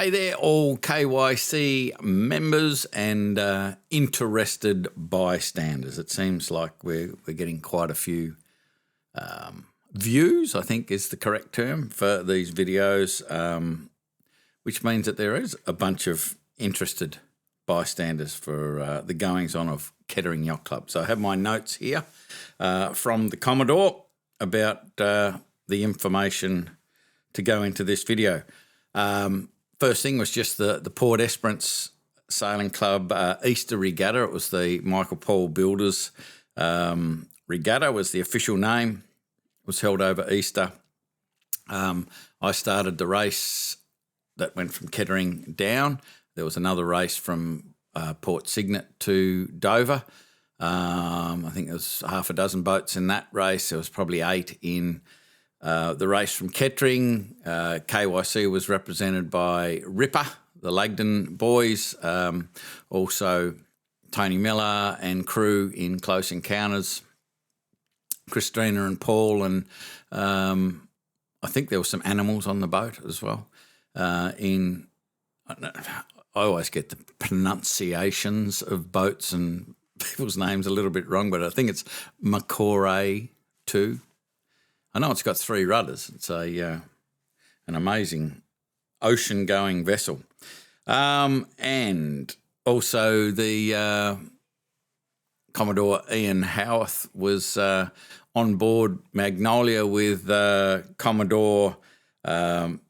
Hey there, all KYC members and interested bystanders. It seems like we're getting quite a few views, I think is the correct term for these videos, which means that there is a bunch of interested bystanders for the goings-on of Kettering Yacht Club. So I have my notes here from the Commodore about the information to go into this video. First thing was just the Port Esperance Sailing Club Easter Regatta. It was the Michael Paul Builders Regatta was the official name. It was held over Easter. I started the race that went from Kettering down. There was another race from Port Signet to Dover. I think there was half a dozen boats in that race. There was probably 8 in the race from Kettering. KYC was represented by Ripper, the Lagden boys, also Tony Miller and crew in Close Encounters, Christina and Paul, and I think there were some animals on the boat as well. I always get the pronunciations of boats and people's names a little bit wrong, but I think it's Macquarie 2. I know it's got 3 rudders. It's an amazing ocean-going vessel. And also the Commodore Ian Howarth was on board Magnolia with Commodore Martin.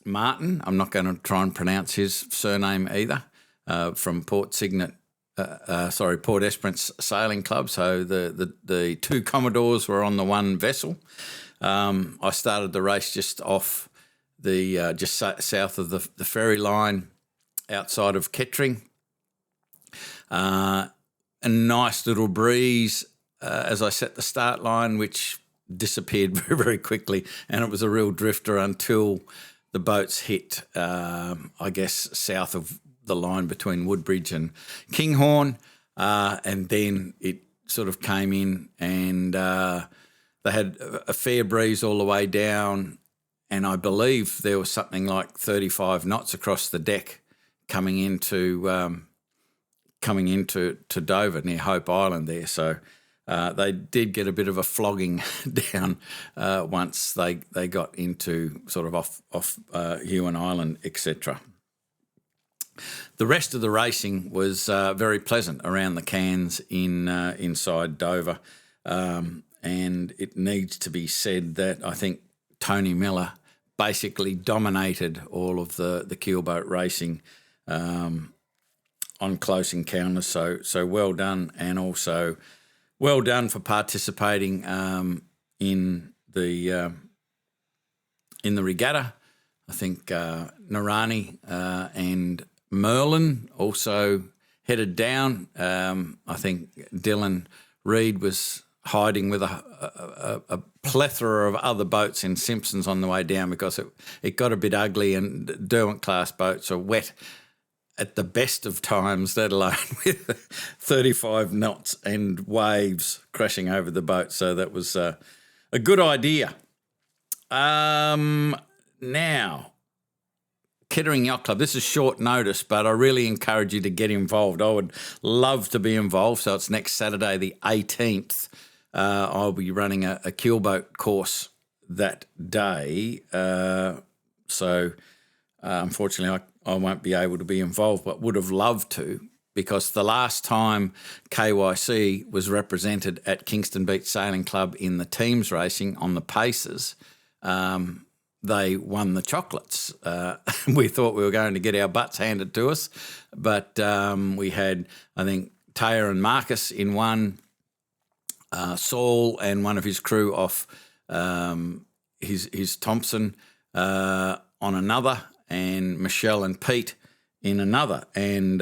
I'm not going to try and pronounce his surname either, from Port Esperance Sailing Club. So the 2 Commodores were on the one vessel. I started the race just off the just south of the ferry line outside of Kettering. A nice little breeze as I set the start line, which disappeared very, very quickly, and it was a real drifter until the boats hit, I guess, south of the line between Woodbridge and Kinghorn, and then it sort of came in and they had a fair breeze all the way down, and I believe there was something like 35 knots across the deck coming into Dover near Hope Island there. So they did get a bit of a flogging down once they got into sort of off Huon Island, etc. The rest of the racing was very pleasant around the cans inside Dover, and it needs to be said that I think Tony Miller basically dominated all of the keelboat racing on Close Encounters. So well done, and also well done for participating in the regatta. I think Narani and Merlin also headed down. I think Dylan Reed was hiding with a plethora of other boats in Simpsons on the way down because it got a bit ugly, and Derwent-class boats are wet at the best of times, let alone with 35 knots and waves crashing over the boat. So that was a good idea. Now, Kettering Yacht Club, this is short notice, but I really encourage you to get involved. I would love to be involved. So it's next Saturday, the 18th. I'll be running a keelboat course that day. Unfortunately, I won't be able to be involved, but would have loved to, because the last time KYC was represented at Kingston Beach Sailing Club in the teams racing on the Pacers, they won the chocolates. We thought we were going to get our butts handed to us, but we had, I think, Taya and Marcus in one, Saul and one of his crew off his Thompson on another, and Michelle and Pete in another. And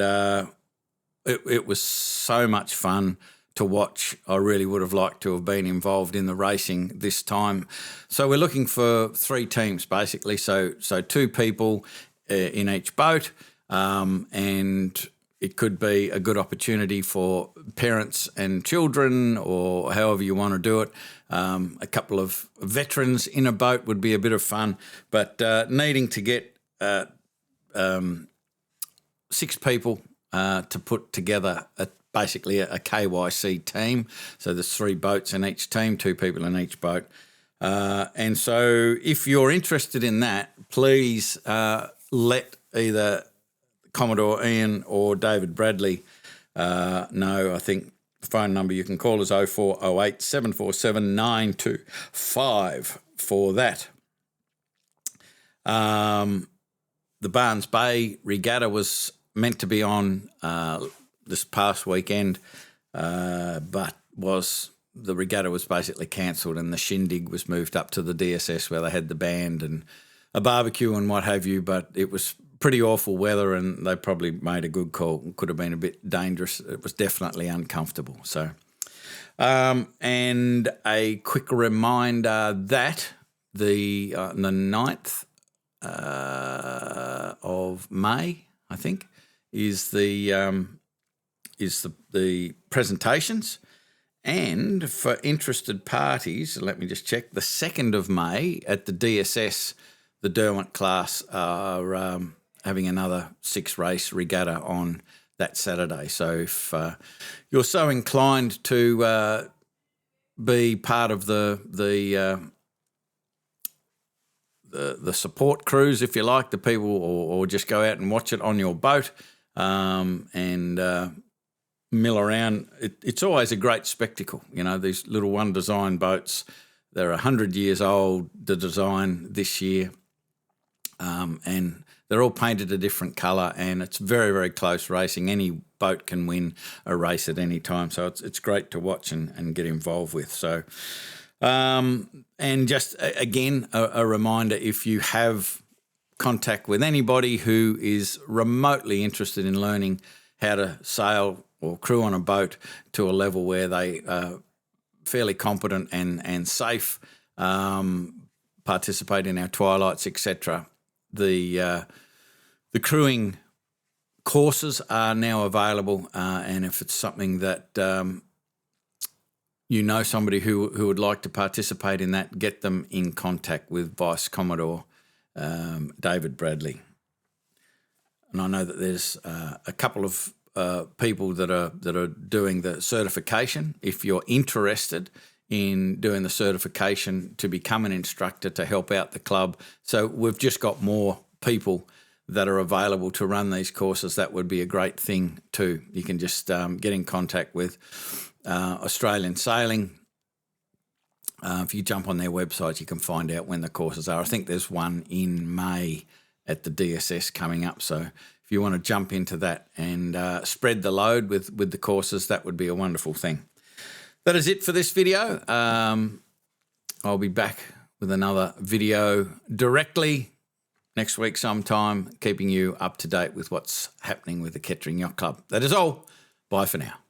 it was so much fun to watch. I really would have liked to have been involved in the racing this time. So we're looking for 3 teams basically. So 2 people in each boat, and it could be a good opportunity for parents and children, or however you want to do it. A couple of veterans in a boat would be a bit of fun, but needing to get 6 people to put together basically a KYC team. So there's 3 boats in each team, 2 people in each boat. And so if you're interested in that, please let either Commodore Ian or David Bradley know. I think the phone number you can call is 0408 747 925 for that. The Barnes Bay Regatta was meant to be on this past weekend, but the regatta was basically cancelled and the shindig was moved up to the DSS where they had the band and a barbecue and what have you, but it was pretty awful weather and they probably made a good call. It could have been a bit dangerous. It was definitely uncomfortable. So, and a quick reminder that the 9th of May, I think, is the presentations. And for interested parties, let me just check, the 2nd of May at the DSS, the Derwent class are having another 6-race regatta on that Saturday. So if you're so inclined to be part of the support crews, if you like, the people, or just go out and watch it on your boat and mill around. It's always a great spectacle. You know, these little one design boats, they're 100 years old, the design this year, and they're all painted a different colour, and it's very, very close racing. Any boat can win a race at any time, so it's great to watch and get involved with. So, and just again, a reminder, if you have contact with anybody who is remotely interested in learning how to sail or crew on a boat to a level where they are fairly competent and safe, participate in our twilights, etc. The crewing courses are now available, and if it's something that you know somebody who would like to participate in that, get them in contact with Vice Commodore David Bradley. And I know that there's a couple of people that are doing the certification. If you're interested in doing the certification to become an instructor to help out the club, so we've just got more people that are available to run these courses. That would be a great thing too. You can just get in contact with Australian Sailing. If you jump on their website, you can find out when the courses are. I think there's one in May at the DSS coming up. So if you want to jump into that and spread the load with the courses, that would be a wonderful thing. That is it for this video. I'll be back with another video directly next week sometime, keeping you up to date with what's happening with the Kettering Yacht Club. That is all. Bye for now.